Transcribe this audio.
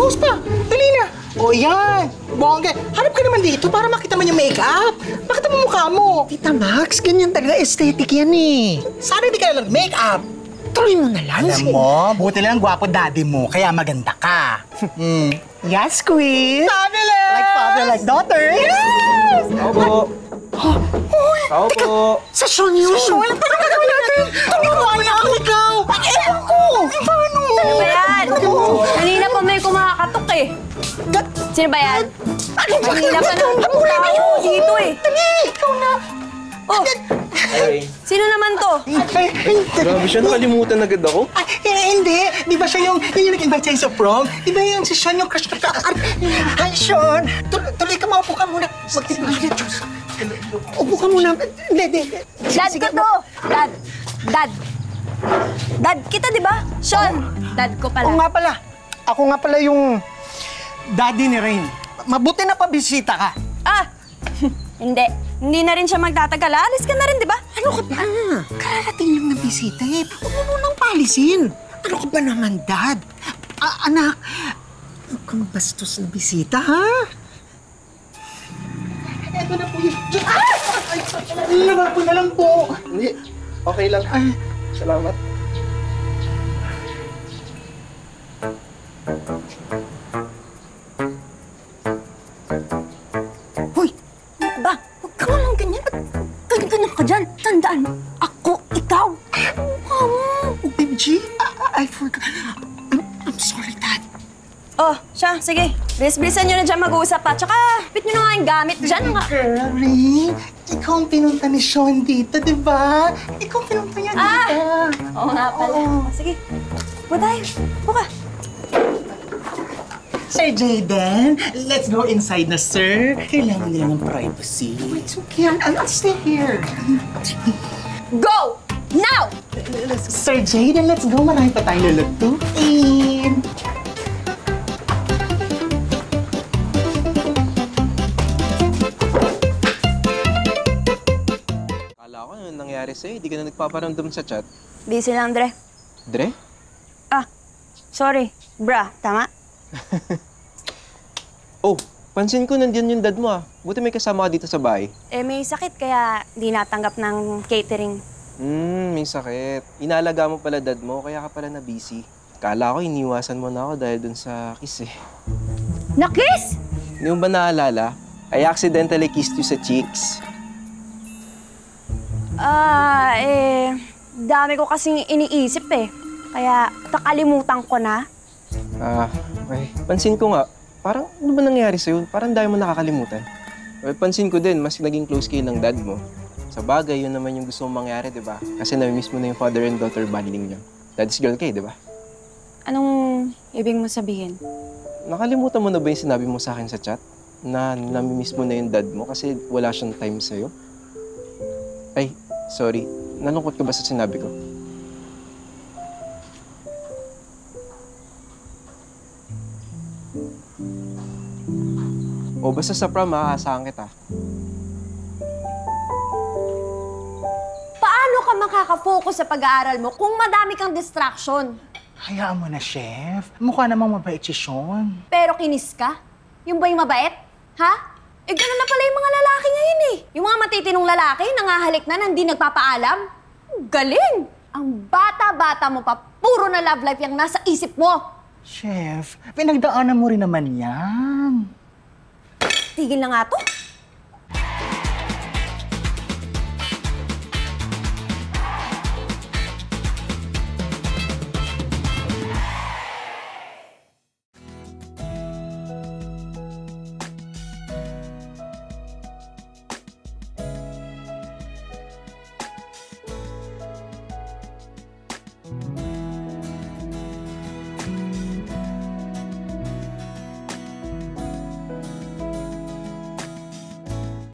Nose pa! Dali na! O yan! Bongga! Harap ka naman dito para makita man yung makeup! Bakit ang mukha mo? Tita Max, ganyan talaga aesthetic yan eh. Sana hindi ka na mag-makeup! Tuloy mo na lang. Alam mo, buti lang gwapo daddy mo, kaya maganda ka. Yes, queen! Fabulous! Like father, like daughter. Yes! Tao po. Tao po. Sa Sean yun. Sa Sean? Paano gagawin natin? Tumiwan na ako ikaw! Ewan ko! Paano? Ano ba yan? Kanina pa may kumakatok eh. Sino ba yan? Kanina pa nang tao dito eh. Dali! Ikaw na! Oh, Ay, sino naman to? grabe siya. Nakalimutan agad ako. Hindi. Di ba siya yung nag-invite sa'yo sa prom? Di ba yung si Sean yung crush na Hi, Sean. Tuloy ka, maupo ka muna. Upo ka muna. Hindi. Dad ko to. Dad kita, di ba? Sean, dad ko pala. Oo nga pala. Ako nga pala yung daddy ni Rain. Mabuti na pabisita ka. Ah, Hindi na rin siya magtatagal. Alis ka na rin, di ba? Ano ka ba? Kararating lang na bisita eh. Huwag mo munang palisin. Ano ka ba naman, Dad? Anak, huwag kang bastos na bisita, ha? Eto na po yun. Laban po na lang po. Hindi. Okay lang. Salamat. Hoy, ba? Huwag ka naman ganyan. Ba't ganyan ka dyan? Tandaan mo, ako, ikaw. OMG, I forgot. I'm sorry, Dad. Oh, siya, sige. Bilis-bilisan nyo na dyan mag-uusap pa. Tsaka, bit nyo na nga yung gamit dyan. Rain, ikaw ang pinunta ni Sean dito, di ba? Ikaw ang pinunta niya dito. Oo nga pala. Sige, po tayo. Buka. Sir Jayden, let's go inside na, sir. Kailangan nila ng privacy. It's okay, I'll stay here. Go! Now! Sir Jayden, let's go. Marami pa tayong lulutuin. Akala ko ano nangyari sa'yo. Hindi ka na nagpaparamdam sa chat. Busy lang, Dre. Dre? Ah, sorry. Bra, tama? Oh, pansin ko nandiyan yung dad mo ah. Buti may kasama ka dito sa bahay. Eh, may sakit kaya di natanggap ng catering. May sakit. Inalaga mo pala dad mo, kaya ka pala na busy. Kala ko iniwasan mo na ako dahil dun sa kiss eh. Na-kiss? Hindi mo ba naalala? I accidentally kissed you sa cheeks. Dami ko kasing iniisip eh. Kaya nakalimutan ko na. Okay. Pansin ko nga, parang ano ba nangyari sa'yo? Parang dahil mo nakakalimutan. Pansin ko din, mas naging close kayo ng dad mo. Sa bagay, yun naman yung gusto mong mangyari, di ba? Kasi nami-miss mo na yung father and daughter bonding niyo. Dad's girl kayo, di ba? Anong ibig mo sabihin? Nakalimutan mo na ba yung sinabi mo sa akin sa chat? Na nami-miss mo na yung dad mo kasi wala siyang time sa'yo? Ay, sorry. Nalungkot ka ba sa sinabi ko? O basta sa prom, maaasahan kita. Paano ka makaka-focus sa pag-aaral mo kung madami kang distraction? Hayaan mo na, chef. Mukha namang mabait si Sean. Pero kinis ka? Yung ba yung mabait? Ha? Eh, gano'n na pala yung mga lalaki ngayon eh. Yung mga matitinong lalaki, nangahalik na, hindi nagpapaalam. Galing! Ang bata-bata mo pa, puro na love life yung nasa isip mo. Chef, pinagdaanan mo rin naman yan. Tigil na nga to.